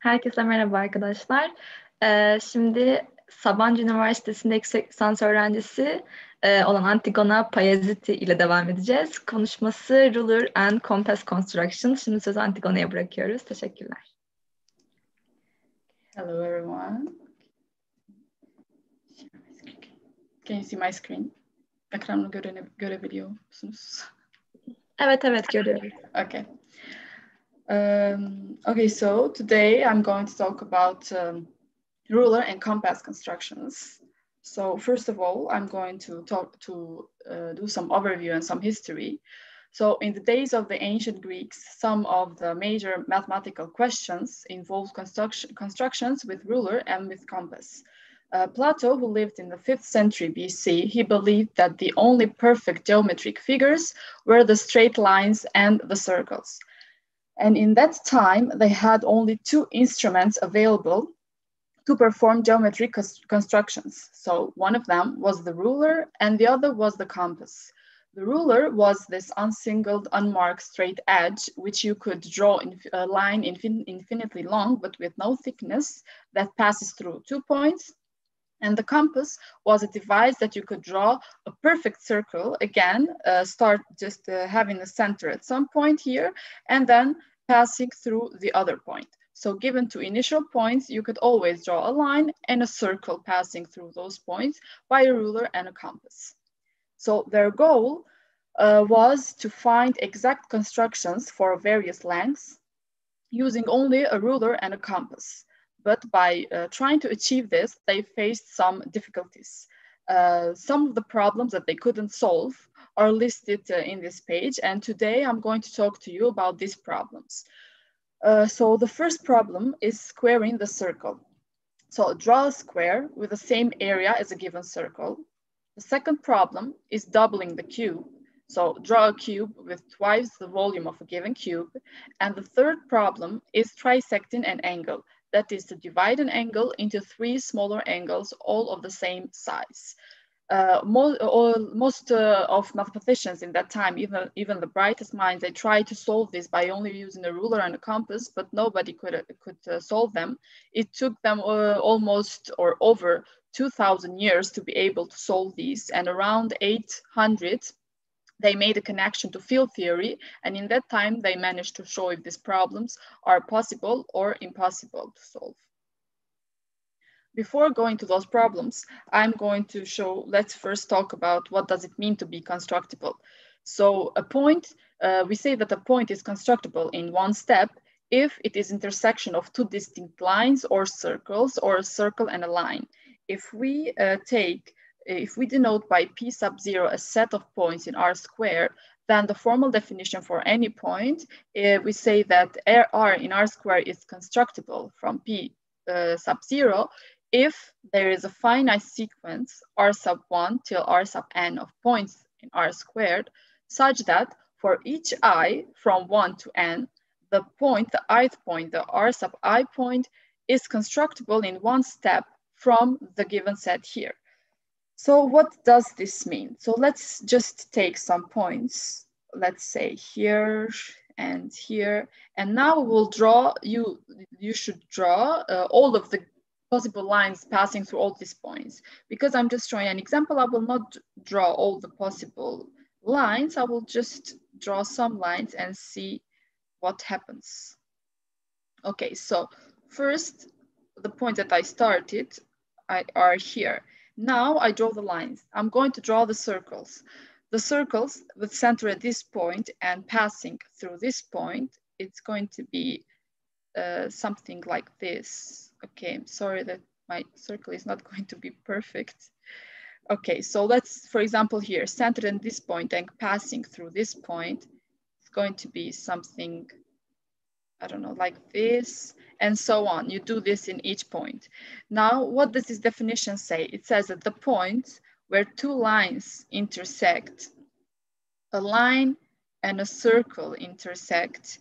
Herkese merhaba arkadaşlar. Şimdi Sabancı Üniversitesi'nde yüksek lisans öğrencisi olan Antigona Pajaziti ile devam edeceğiz. Konuşması Ruler and Compass Construction. Şimdi sözü Antigona'ya bırakıyoruz. Teşekkürler. Hello everyone. Can you see my screen? Ekranı görebiliyor musunuz? Evet görüyoruz. Okay. Okay, so today I'm going to talk about ruler and compass constructions. So first of all, I'm going to do some overview and some history. So in the days of the ancient Greeks, some of the major mathematical questions involved constructions with ruler and with compass. Plato, who lived in the 5th century BC, he believed that the only perfect geometric figures were the straight lines and the circles. And in that time, they had only two instruments available to perform geometric constructions. So one of them was the ruler and the other was the compass. The ruler was this unsingled, unmarked straight edge, which you could draw in a line infinitely long, but with no thickness, that passes through 2 points. And the compass was a device that you could draw a perfect circle, again, start just having a center at some point here, and then passing through the other point. So given two initial points, you could always draw a line and a circle passing through those points by a ruler and a compass. So their goal was to find exact constructions for various lengths using only a ruler and a compass. But by trying to achieve this, they faced some difficulties. Some of the problems that they couldn't solve are listed in this page, and today I'm going to talk to you about these problems. So the first problem is squaring the circle. So draw a square with the same area as a given circle. The second problem is doubling the cube. So draw a cube with twice the volume of a given cube. And the third problem is trisecting an angle. That is to divide an angle into three smaller angles, all of the same size. Most of mathematicians in that time, even the brightest minds, they tried to solve this by only using a ruler and a compass, but nobody could solve them. It took them almost or over 2,000 years to be able to solve these, and around 800 they made a connection to field theory, and in that time they managed to show if these problems are possible or impossible to solve. Before going to those problems, I'm going to show, let's first talk about what does it mean to be constructible. So a point, we say that a point is constructible in one step if it is intersection of two distinct lines or circles, or a circle and a line. If we denote by p sub 0 a set of points in R square, then the formal definition for any point, we say that R in R square is constructible from p sub 0 if there is a finite sequence R sub 1 till R sub n of points in R squared, such that for each I from 1 to n, the ith point, the R sub I point, is constructible in one step from the given set here. So what does this mean? So let's just take some points, let's say here and here, and now we'll draw, you should draw all of the possible lines passing through all these points. Because I'm just showing an example, I will not draw all the possible lines, I will just draw some lines and see what happens. Okay, so first, the point that I started are here. Now I draw the lines. I'm going to draw the circles. The circles with center at this point and passing through this point, it's going to be something like this. Okay, I'm sorry that my circle is not going to be perfect. Okay, so let's, for example, here, centered in this point and passing through this point, it's going to be something, I don't know, like this, and so on. You do this in each point. Now, what does this definition say? It says that the point where two lines intersect, a line and a circle intersect,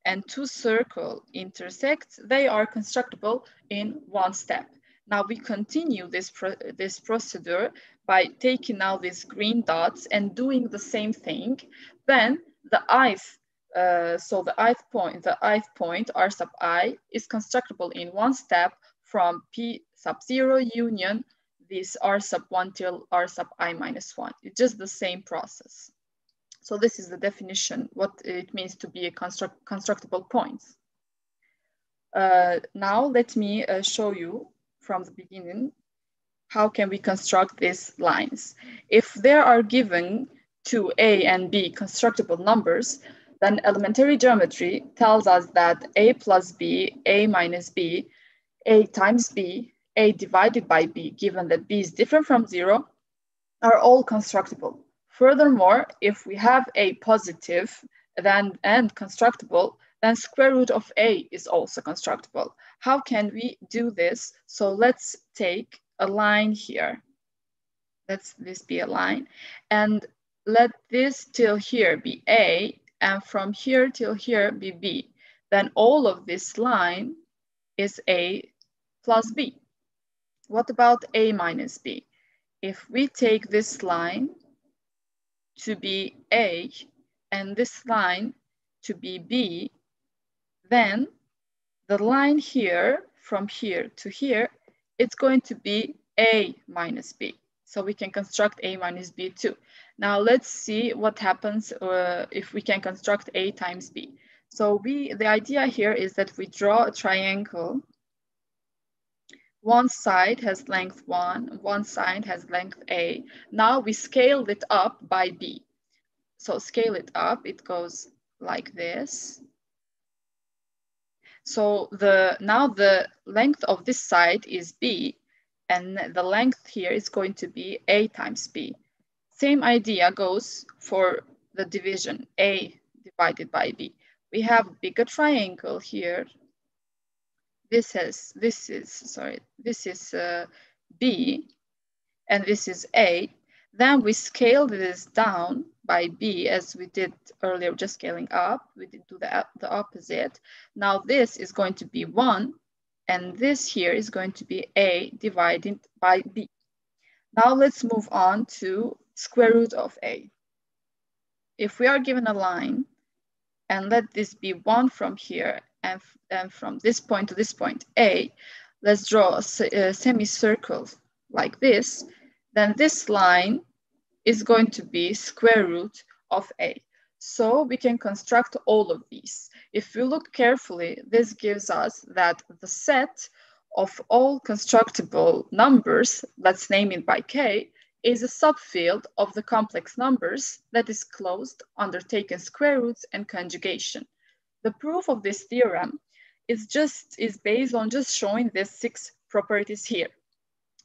and two circles intersect, they are constructible in one step. Now we continue this procedure by taking now these green dots and doing the same thing. Then the ith So the ith point R sub I is constructible in one step from P sub 0 union this R sub 1 till R sub I minus 1. It's just the same process. So this is the definition, what it means to be a constructible point. Now let me show you from the beginning how can we construct these lines. If there are given two A and B constructible numbers, then elementary geometry tells us that A plus B, A minus B, A times B, A divided by B, given that B is different from 0, are all constructible. Furthermore, if we have A positive and constructible, then square root of A is also constructible. How can we do this? So let's take a line here. Let this be a line. And let this till here be A, and from here till here be B. Then all of this line is A plus B. What about A minus B? If we take this line to be A and this line to be B, then the line here, from here to here, it's going to be A minus B. So we can construct A minus B too. Now let's see what happens if we can construct A times B. So the idea here is that we draw a triangle. One side has length 1, one side has length A. Now we scaled it up by B. So scale it up, it goes like this. So now the length of this side is B, and the length here is going to be A times B. Same idea goes for the division A divided by B. We have a bigger triangle here. This is B, and this is A. Then we scale this down by B as we did earlier, just scaling up. We did do the opposite. Now this is going to be 1, and this here is going to be A divided by B. Now let's move on to square root of A. If we are given a line, and let this be 1 from here, and from this point to this point, A, let's draw a semicircle like this, then this line is going to be square root of A. So we can construct all of these. If we look carefully, this gives us that the set of all constructible numbers, let's name it by K, is a subfield of the complex numbers that is closed under taken square roots and conjugation. The proof of this theorem is based on just showing these 6 properties here.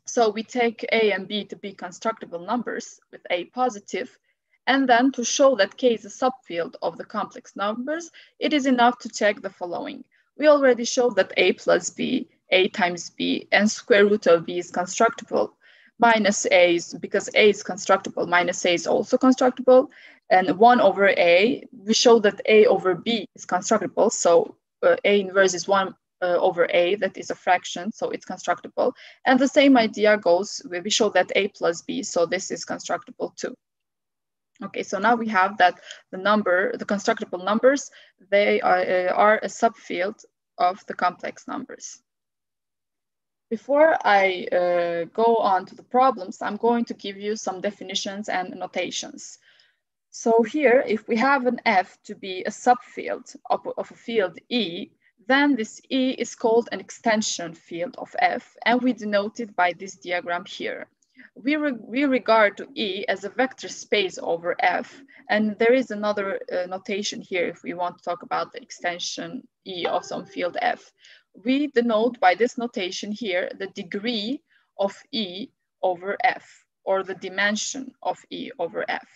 So we take A and B to be constructible numbers with A positive, and then to show that K is a subfield of the complex numbers, it is enough to check the following. We already showed that A plus B, A times B, and square root of B is constructible. Minus A is, because A is constructible, minus A is also constructible. And 1 over A, we show that A over B is constructible. So A inverse is 1 over A, that is a fraction, so it's constructible. And the same idea goes, we show that A plus B, so this is constructible too. Okay, so now we have that the constructible numbers, they are a subfield of the complex numbers. Before I go on to the problems, I'm going to give you some definitions and notations. So here, if we have an F to be a subfield of a field E, then this E is called an extension field of F, and we denote it by this diagram here. We regard to E as a vector space over F, and there is another notation here if we want to talk about the extension E of some field F. We denote by this notation here the degree of E over F, or the dimension of E over F.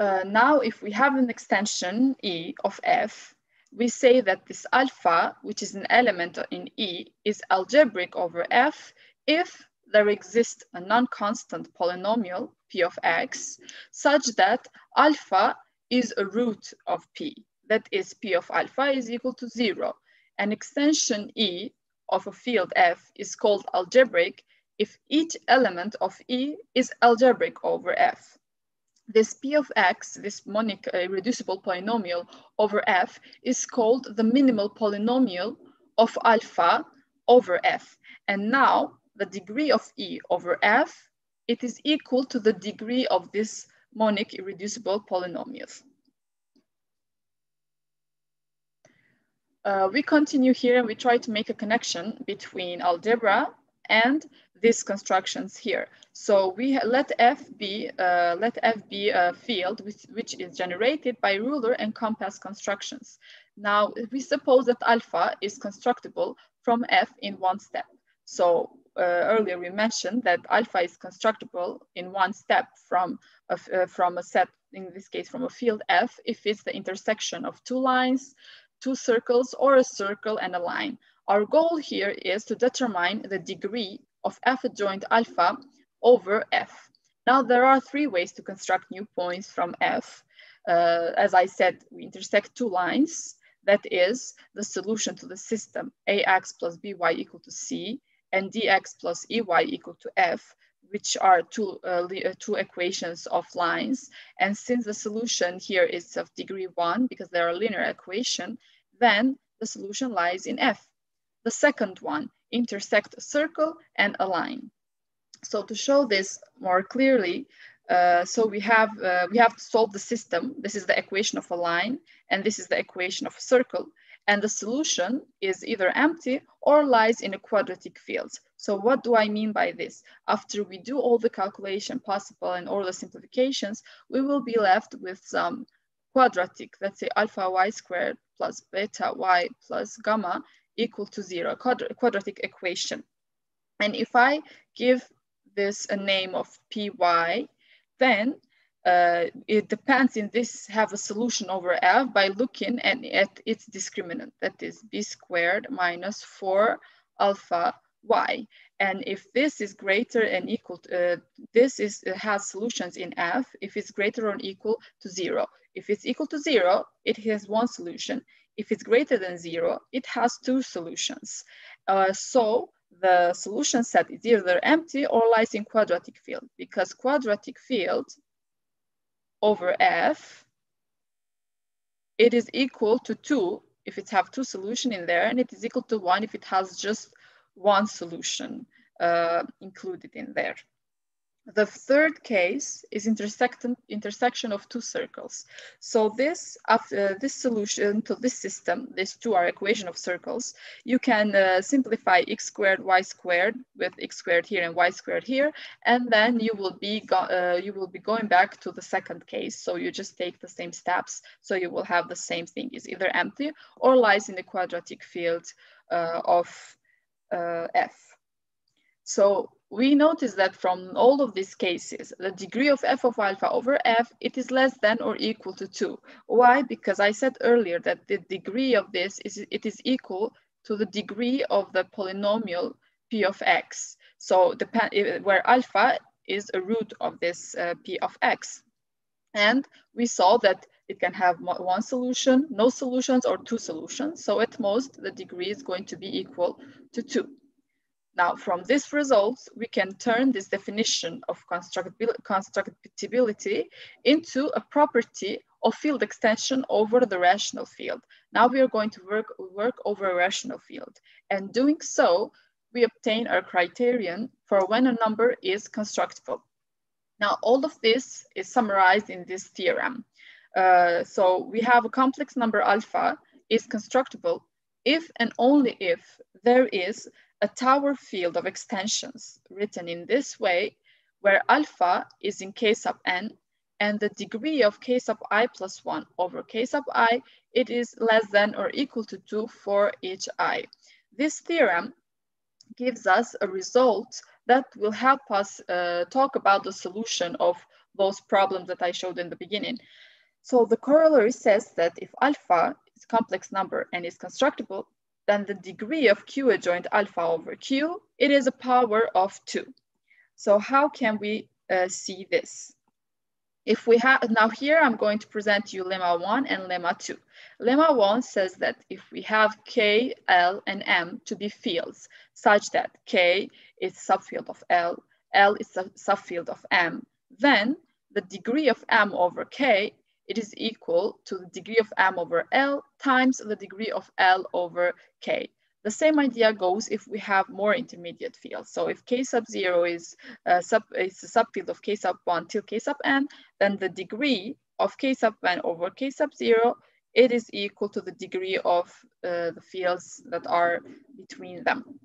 Now, if we have an extension E of F, we say that this alpha, which is an element in E, is algebraic over F if there exists a non-constant polynomial, P of X, such that alpha is a root of P. That is, P of alpha is equal to 0. An extension E of a field F is called algebraic if each element of E is algebraic over F. this P of X, this monic irreducible polynomial over F, is called the minimal polynomial of alpha over F. And now the degree of E over F, it is equal to the degree of this monic irreducible polynomial. We continue here and we try to make a connection between algebra and these constructions here. So we let F be a field which is generated by ruler and compass constructions. Now we suppose that alpha is constructible from F in one step. So earlier we mentioned that alpha is constructible in one step from a set, in this case from a field F, if it's the intersection of two lines, two circles, or a circle and a line. Our goal here is to determine the degree of F adjoint alpha over F. Now there are three ways to construct new points from F. As I said, we intersect two lines. That is the solution to the system ax plus by equal to c and dx plus ey equal to f, which are two equations of lines. And since the solution here is of degree 1, because they are a linear equation, then the solution lies in F. The second one, intersect a circle and a line. So to show this more clearly, so we have to solve the system. This is the equation of a line, and this is the equation of a circle. And the solution is either empty or lies in a quadratic field. So what do I mean by this? After we do all the calculation possible and all the simplifications, we will be left with some quadratic, let's say alpha y squared plus beta y plus gamma equal to 0, quadratic equation. And if I give this a name of py, then it depends in this have a solution over F by looking at its discriminant, that is b squared minus 4 alpha y. And if this is greater and equal to, has solutions in F, if it's greater or equal to 0. If it's equal to 0, it has one solution. If it's greater than 0, it has two solutions. So the solution set is either empty or lies in quadratic field, because quadratic field over F, it is equal to 2 if it have two solutions in there, and it is equal to 1 if it has just one solution included in there. The third case is intersection of two circles. So this solution to this system, these two are equation of circles, you can simplify x squared y squared with x squared here and y squared here, and then you will be going back to the second case. So you just take the same steps. So you will have the same thing, is either empty or lies in the quadratic field of F. So we notice that from all of these cases, the degree of f of alpha over f, it is less than or equal to 2. Why? Because I said earlier that the degree of this is equal to the degree of the polynomial p of x. So where alpha is a root of this p of x. And we saw that it can have one solution, no solutions, or two solutions. So at most, the degree is going to be equal to 2. Now, from these results, we can turn this definition of constructibility into a property of field extension over the rational field. Now we are going to work over a rational field. And doing so, we obtain our criterion for when a number is constructible. Now, all of this is summarized in this theorem. So we have a complex number alpha is constructible if and only if there is a tower field of extensions written in this way, where alpha is in k sub n, and the degree of k sub I plus 1 over k sub I, it is less than or equal to 2 for each I. This theorem gives us a result that will help us talk about the solution of those problems that I showed in the beginning. So the corollary says that if alpha is a complex number and is constructible, then the degree of Q adjoint alpha over Q, it is a power of 2. So how can we see this? If we have, now here I'm going to present you lemma 1 and lemma 2. Lemma 1 says that if we have K, L, and M to be fields, such that K is subfield of L is a subfield of M, then the degree of M over K, it is equal to the degree of M over L times the degree of L over K. The same idea goes if we have more intermediate fields. So if K sub 0 is a subfield of K sub 1 till K sub n, then the degree of K sub n over K sub 0, it is equal to the degree of the fields that are between them.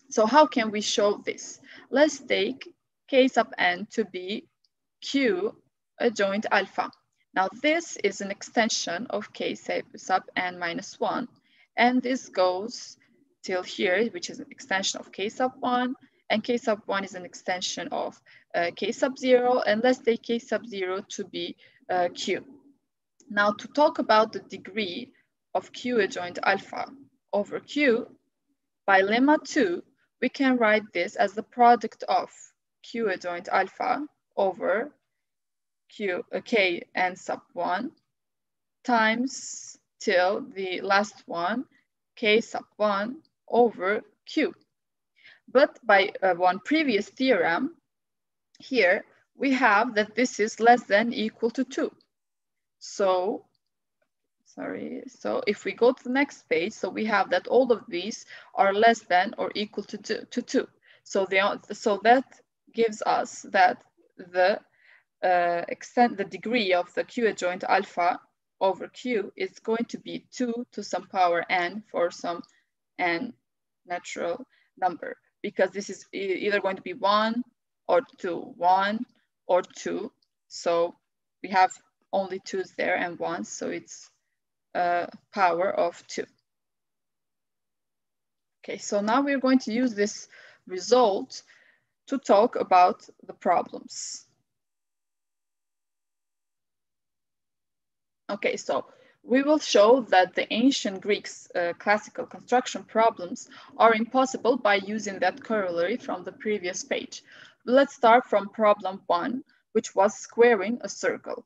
So how can we show this? Let's take K sub n to be Q adjoint alpha. Now this is an extension of K sub n minus 1, and this goes till here, which is an extension of K sub 1, and K sub 1 is an extension of K sub 0, and let's take K sub 0 to be Q. Now to talk about the degree of Q adjoint alpha over Q, by lemma 2, we can write this as the product of Q adjoint alpha over K n sub 1 times till the last one, K sub 1 over Q. But by one previous theorem, here we have that this is less than equal to 2. So if we go to the next page, so we have that all of these are less than or equal to 2. So that gives us that the degree of the Q adjoint alpha over Q is going to be 2 to some power n for some n natural number, because this is either going to be 1 or 2, 1 or 2. So we have only 2's there and 1s, so it's a power of 2. Okay, so now we're going to use this result to talk about the problems. Okay, so we will show that the ancient Greeks' classical construction problems are impossible by using that corollary from the previous page. Let's start from problem 1, which was squaring a circle.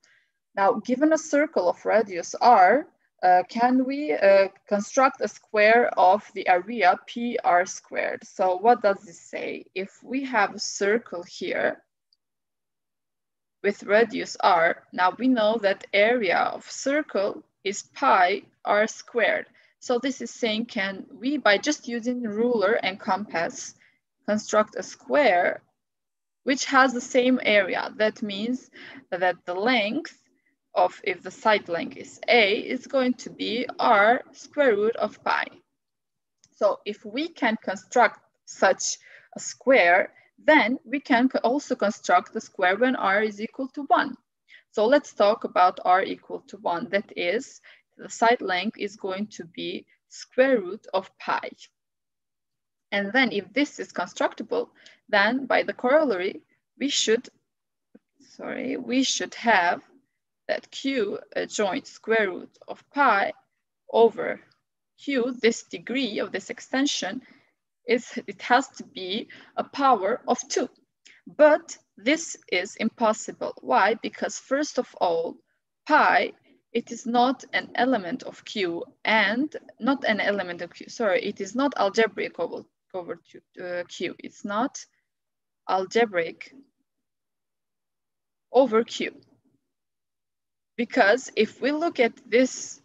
Now, given a circle of radius r, can we construct a square of the area PR squared? So what does this say? If we have a circle here with radius r, now we know that area of circle is pi r squared. So this is saying, can we, by just using ruler and compass, construct a square which has the same area? That means that the length of, if the side length is a, is going to be r square root of pi. So if we can construct such a square, then we can also construct the square when r is equal to 1. So let's talk about r equal to 1. That is, the side length is going to be square root of pi. And then if this is constructible, then by the corollary, we should have that q adjoint square root of pi over q, this degree of this extension, it has to be a power of 2. But this is impossible. Why? Because first of all, pi, it is not an element of q, and not an element of q, sorry, it is not algebraic over q. It's not algebraic over q. Because if we look at this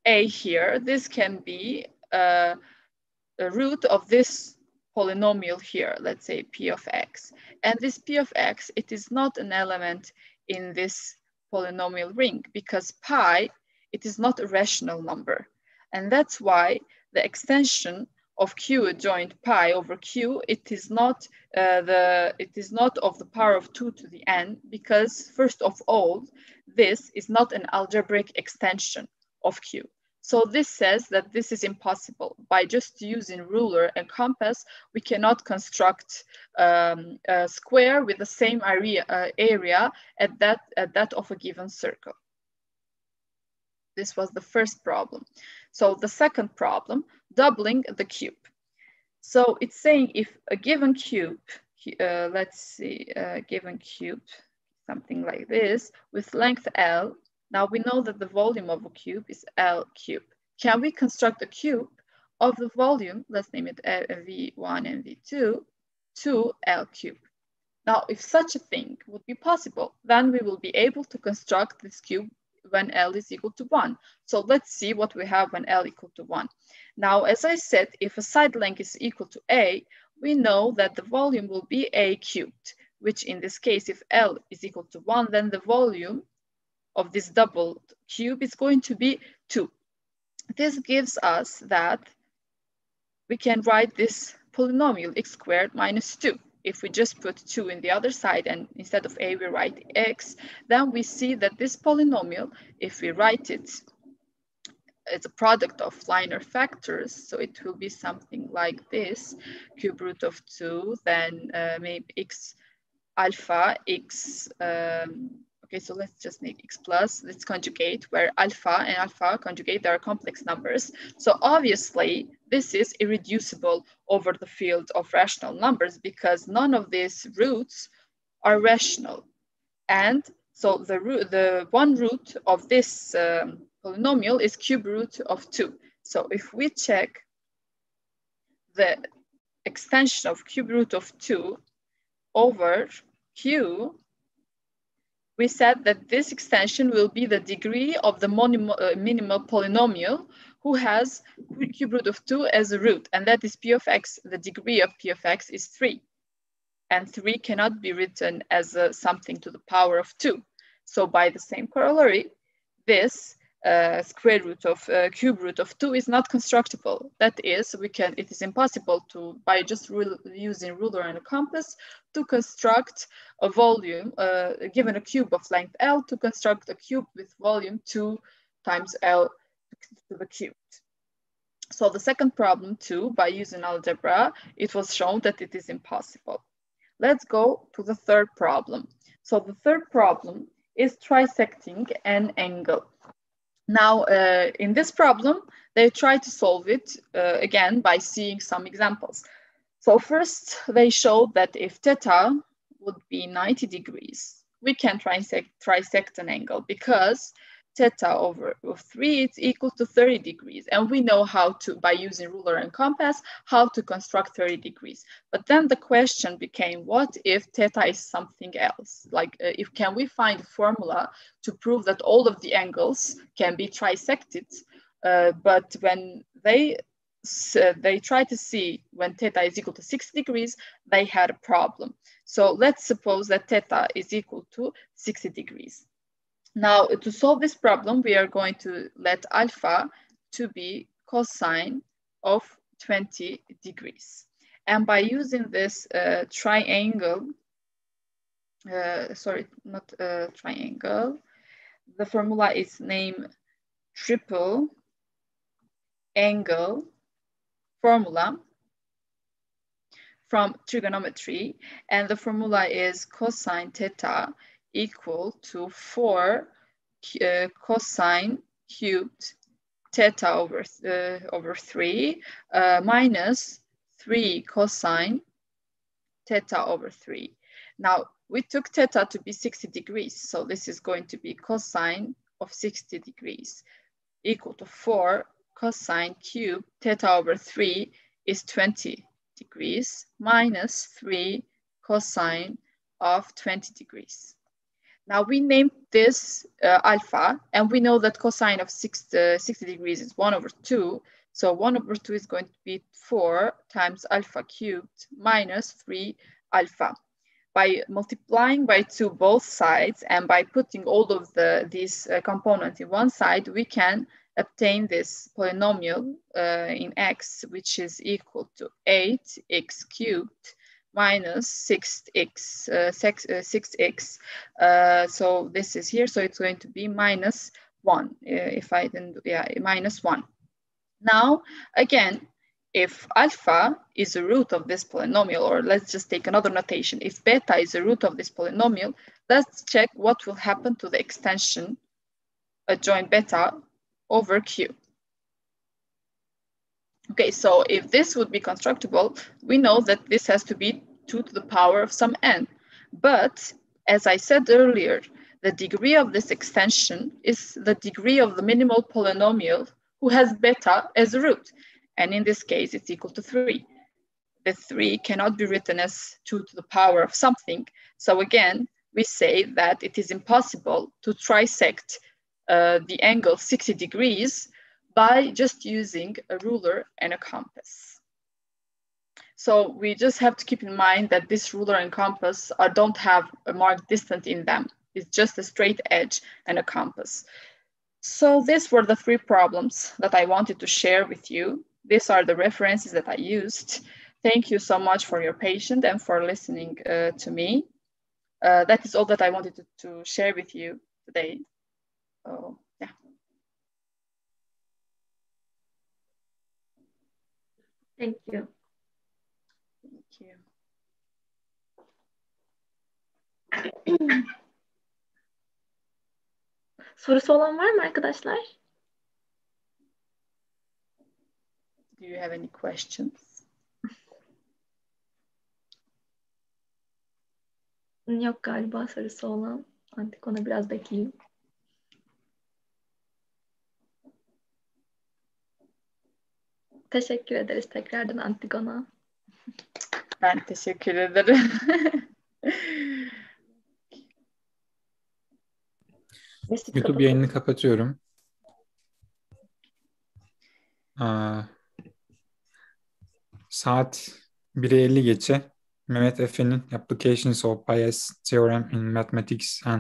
a here, this can be the root of this polynomial here, let's say p of x. And this p of x, it is not an element in this polynomial ring, because pi, it is not a rational number. And that's why the extension of q adjoint pi over q, it is not of the power of 2 to the n, because first of all, this is not an algebraic extension of q. So this says that this is impossible. By just using ruler and compass, we cannot construct a square with the same area at that of a given circle. This was the first problem. So the second problem, doubling the cube. So it's saying if a given cube, let's see, a given cube, something like this, with length L. Now we know that the volume of a cube is L cube. Can we construct a cube of the volume, let's name it V1 and V2, to L cube? Now, if such a thing would be possible, then we will be able to construct this cube when L is equal to 1. So let's see what we have when L equal to 1. Now, as I said, if a side length is equal to A, we know that the volume will be A cubed, which in this case, if L is equal to 1, then the volume of this double cube is going to be 2. This gives us that we can write this polynomial x squared minus 2. If we just put 2 in the other side and instead of a we write x, then we see that this polynomial, if we write it as a product of linear factors, so it will be something like this, cube root of 2, then maybe x alpha, x, okay, so let's just make x plus, let's conjugate, where alpha and alpha conjugate, they are complex numbers. So obviously, this is irreducible over the field of rational numbers because none of these roots are rational. And so the one root of this polynomial is cube root of 2. So if we check the extension of cube root of 2 over q, we said that this extension will be the degree of the minimal polynomial who has cube root of 2 as a root, and that is p of x. The degree of p of x is 3, and 3 cannot be written as something to the power of 2. So by the same corollary, this square root of cube root of 2 is not constructible. That is, it is impossible to, by just using ruler and a compass, to construct a volume, given a cube of length L, to construct a cube with volume 2 times L to the cubed. So the second problem too, by using algebra, it was shown that it is impossible. Let's go to the third problem. So the third problem is trisecting an angle. Now, in this problem, they try to solve it again by seeing some examples. So first, they showed that if theta would be 90 degrees, we can trisect an angle because theta over 3 is equal to 30 degrees. And we know how to, by using ruler and compass, how to construct 30 degrees. But then the question became, what if theta is something else? Like, can we find a formula to prove that all of the angles can be trisected? But when they try to see when theta is equal to 60 degrees, they had a problem. So let's suppose that theta is equal to 60 degrees. Now, to solve this problem, we are going to let alpha to be cosine of 20 degrees. And by using this triangle, sorry, not triangle, the formula is named triple angle formula from trigonometry. And the formula is cosine theta equal to 4 cosine cubed theta over 3 minus 3 cosine theta over 3. Now, we took theta to be 60 degrees, so this is going to be cosine of 60 degrees equal to 4 cosine cubed theta over 3 is 20 degrees minus 3 cosine of 20 degrees. Now we named this alpha, and we know that cosine of 60 degrees is 1 over 2. So 1 over 2 is going to be 4 times alpha cubed minus 3 alpha. By multiplying by 2 both sides and by putting all of these components in one side, we can obtain this polynomial in x, which is equal to 8x cubed minus 6x, so this is here, so it's going to be minus 1, if I didn't, yeah, minus 1. Now, again, if alpha is a root of this polynomial, or let's just take another notation, if beta is a root of this polynomial, let's check what will happen to the extension adjoint beta over q. Okay, so if this would be constructible, we know that this has to be 2 to the power of some n. But as I said earlier, the degree of this extension is the degree of the minimal polynomial who has beta as a root. And in this case, it's equal to 3. the 3 cannot be written as 2 to the power of something. So again, we say that it is impossible to trisect the angle 60 degrees by just using a ruler and a compass. So we just have to keep in mind that this ruler and compass don't have a marked distance in them. It's just a straight edge and a compass. So these were the 3 problems that I wanted to share with you. These are the references that I used. Thank you so much for your patience and for listening to me. That is all that I wanted to share with you today. So, yeah. Thank you. Thank you. Sorusu olan var mı arkadaşlar? Do you have any questions? Yok galiba sorusu olan. Antigona biraz bekleyeyim. Teşekkür ederiz tekrardan Antigona. Ben teşekkür ederim. YouTube yayınını kapatıyorum. Saat 1'e 50 geçe Mehmet Efe'nin Applications of Bayes Theorem in Mathematics and